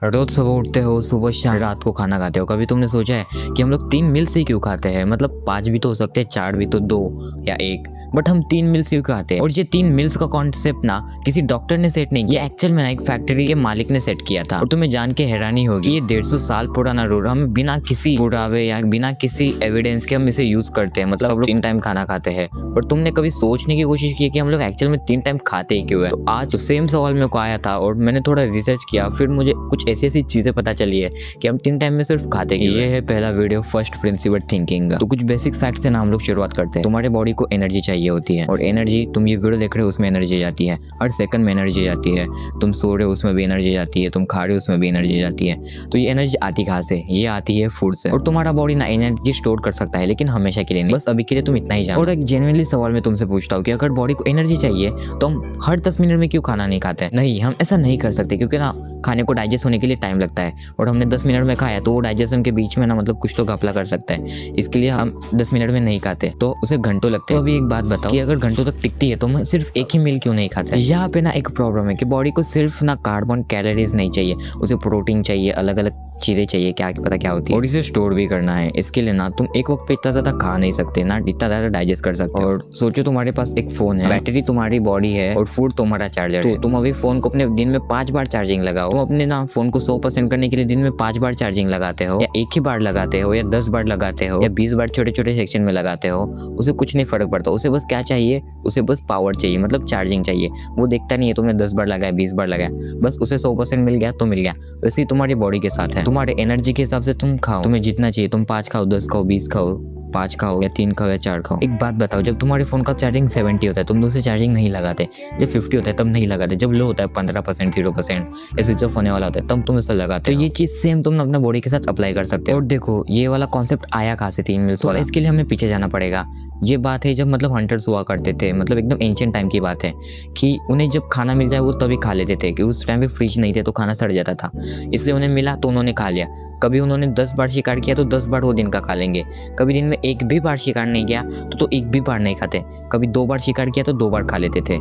रोज सुबह उठते हो, सुबह शाम रात को खाना खाते हो, कभी तुमने सोचा है कि हम लोग 3 मील्स ही क्यों खाते हैं? मतलब 5 भी तो हो सकते हैं, 4 भी तो 2 या 1, बट हम 3 मील्स क्यों खाते हैं? और ये 3 मील्स का कॉन्सेप्ट ना किसी डॉक्टर ने सेट नहीं किया, एक्चुअल में ना एक फैक्ट्री के मालिक ने सेट किया था। और तुम्हें जान के हैरानी होगी, ये 150 साल पुराना रूल हम बिना किसी पुरावे या बिना किसी एविडेंस के हम इसे यूज करते हैं। मतलब सब लोग 3 टाइम खाना खाते हैं, और तुमने कभी सोचने की कोशिश की कि हम लोग एक्चुअल में 3 टाइम खाते ही क्यों है? तो आज सेम सवाल मेरे को आया था और मैंने थोड़ा रिसर्च किया, फिर मुझे कुछ ऐसी चीजें पता चली है कि हम 3 टाइम में सिर्फ खाते क्यों। ये है पहला वीडियो फर्स्ट प्रिंसिपल थिंकिंग का। तो कुछ बेसिक फैक्ट से ना हम लोग शुरुआत करते हैं। तुम्हारे बॉडी को एनर्जी चाहिए होती है, और एनर्जी, तुम ये वीडियो देख रहे हो उसमें एनर्जी जाती है, हर सेकंड में एनर्जी जाती है। तुम सो रहे हो उसमें भी एनर्जी जाती है, तुम खा रहे हो उसमें भी एनर्जी जाती है। तो ये एनर्जी आती कहाँ से? ये आती है फूड से। और तुम्हारा बॉडी ना एनर्जी स्टोर कर सकता है, लेकिन हमेशा के लिए नहीं, बस अभी के लिए तुम इतना ही जानो। और एक जेन्युइनली सवाल मैं तुमसे पूछता हूँ कि अगर बॉडी को एनर्जी चाहिए तो हम हर 10 मिनट में क्यों खाना नहीं खाते? नहीं, हम ऐसा नहीं कर सकते, क्योंकि ना खाने को डाइजेस्ट होने के लिए टाइम लगता है, और हमने 10 मिनट में खाया तो वो डाइजेशन के बीच में ना मतलब कुछ तो घपला कर सकता है, इसके लिए हम 10 मिनट में नहीं खाते, तो उसे घंटों लगते हैं। तो अभी एक बात बताओ कि अगर घंटों तक टिकती है तो हम सिर्फ एक ही मील क्यों नहीं खाते? यहाँ पे ना एक प्रॉब्लम है कि बॉडी को सिर्फ ना कार्बन कैलोरीज नहीं चाहिए, उसे प्रोटीन चाहिए, अलग अलग चीजें चाहिए, क्या पता क्या होती है, और इसे स्टोर भी करना है। इसके लिए ना तुम एक वक्त पे इतना ज्यादा खा नहीं सकते, ना इतना ज्यादा डाइजेस्ट कर सकते। और सोचो तुम्हारे पास एक फोन है, बैटरी तुम्हारी बॉडी है, और फूड तुम्हारा चार्जर है। तो तुम अभी फोन को अपने दिन में 5 बार चार्जिंग लगाओ। तुम अपने ना फोन को 100% करने के लिए दिन में 5 बार चार्जिंग लगाते हो, या एक ही बार लगाते हो, या 10 बार लगाते हो, या 20 बार छोटे छोटे सेक्शन में लगाते हो, उसे कुछ नहीं फर्क पड़ता। उसे बस क्या चाहिए? उसे बस पावर चाहिए, मतलब चार्जिंग चाहिए। वो देखता नहीं है तुमने 10 बार लगाया, 20 बार लगाया, बस उसे 100% मिल गया तो मिल गया। वैसे ही तुम्हारी बॉडी के साथ है, तुम्हारे एनर्जी के हिसाब से तुम खाओ, तुम्हें जितना चाहिए। तुम 5 खाओ, 10 खाओ, 20 खाओ, 5 खाओ, या 3 खाओ, या 4 खाओ। एक बात बताओ, जब तुम्हारे फोन का चार्जिंग 70 होता है तुम उसे चार्जिंग नहीं लगाते, जब 50 होता है तब नहीं लगाते, जब लो होता है 15%, 0% या स्विच ऑफ होने वाला होता है तब तुम इसे लगाते हो। तो ये चीज सेम तुम अपने बॉडी के साथ अप्लाई कर सकते हो। और देखो ये वाला कॉन्सेप्ट आया कहाँ से 3 मील्स वाला? इसके लिए हमें पीछे जाना पड़ेगा। ये बात है जब मतलब हंटर्स हुआ करते थे, मतलब एकदम एंशिएंट टाइम की बात है, कि उन्हें जब खाना मिल जाए वो तभी खा लेते थे, कि उस टाइम पे फ्रिज नहीं थे तो खाना सड़ जाता था, इसलिए उन्हें मिला तो उन्होंने खा लिया। कभी उन्होंने 10 बार शिकार किया तो 10 बार वो दिन का खा लेंगे। कभी दिन में एक भी बार शिकार नहीं किया तो एक भी बार नहीं खाते। कभी 2 बार शिकार किया तो 2 बार खा लेते थे।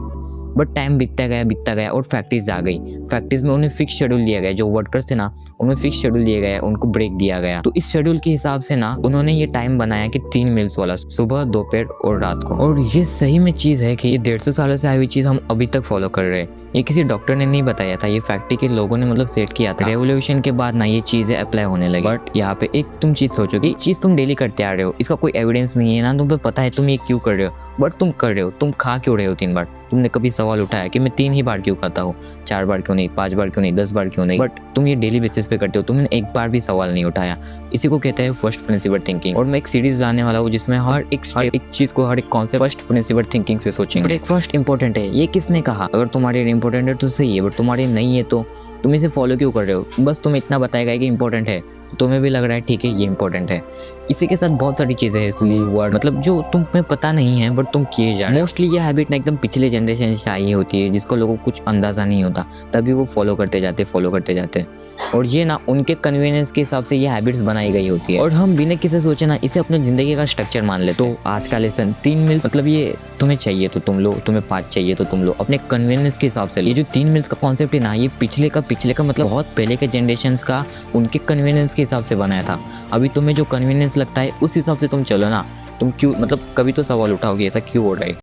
बट टाइम बीतता गया और फैक्ट्रीज आ गई। फैक्ट्रीज में उन्हें फिक्स शेड्यूल दिया गया, जो वर्कर्स थे ना उन्हें फिक्स शेड्यूल दिया गया, उनको ब्रेक दिया गया। तो इस शेड्यूल के हिसाब से ना उन्होंने ये टाइम बनाया कि 3 मील्स वाला, सुबह, दोपहर और रात को। और ये सही में चीज है कि ये 150 सालों से आई हुई चीज हम अभी तक फॉलो कर रहे हैं। ये किसी डॉक्टर ने नहीं बताया था, ये फैक्ट्री के लोगों ने मतलब सेट किया था। रेवोल्यूशन के बाद ना ये चीजें अप्लाई होने लगी। बट यहाँ पे एक तुम चीज सोचो कि चीज तुम डेली करते आ रहे हो, इसका कोई एविडेंस नहीं है ना, तुम्हें पता है तुम ये क्यों कर रहे हो, बट तुम कर रहे हो। तुम खा क्यों रहे हो 3 बार? तुमने कभी सवाल उठाया कि मैं 3 ही बार क्यों खाता हूँ, 4 बार क्यों नहीं, 5 बार क्यों नहीं, 10 बार क्यों नहीं? बट तुम ये डेली बेसिस पे करते हो, तुमने एक बार भी सवाल नहीं उठाया। इसी को कहते हैं फर्स्ट प्रिंसिपल थिंकिंग। और मैं एक सीरीज लाने वाला हूँ जिसमें हर एक चीज को, हर एक कॉन्सेप्ट फर्स्ट प्रिंसिपल थिंकिंग से सोचेंगे। ब्रेकफास्ट इंपॉर्टेंट है, ये किसने कहा? अगर तुम्हारे लिए इंपॉर्टेंट है तो सही है, बट तुम्हारे नहीं है तो तुम इसे फॉलो क्यों कर रहे हो? बस तुम्हें इतना बताएगा कि इंपॉर्टेंट है, तुम्हें भी लग रहा है ठीक है ये इंपॉर्टेंट है। इसी के साथ बहुत सारी चीजें हैं, इसलिए वर्ड मतलब जो तुम्हें पता नहीं है बट तुम किए जा रहे हो। मोस्टली ये हैबिट ना एकदम पिछले जनरेशन से आई होती है, जिसको लोगों को कुछ अंदाजा नहीं होता, तभी वो फॉलो करते जाते। और ये ना उनके कन्वीनियंस के हिसाब से ये हैबिट्स बनाई गई होती है, और हम बिना किसी सोचे ना इसे अपने जिंदगी का स्ट्रक्चर मान लेते। तो आज का लेसन 3 मील्स, मतलब ये तुम्हें चाहिए तो तुम लो, तुम्हें 5 चाहिए तो तुम लो, अपने कन्वीनियंस के हिसाब से। ये जो 3 मील्स का कॉन्सेप्ट है ना, ये पिछले का मतलब बहुत पहले के जनरेशन का उनके कन्वीनियंस के हिसाब से बनाया था। अभी तुम्हें जो कन्वीनियंस लगता है उस हिसाब से तुम चलो ना। तुम क्यों, मतलब कभी तो सवाल उठाओगे ऐसा क्यों हो रहा है?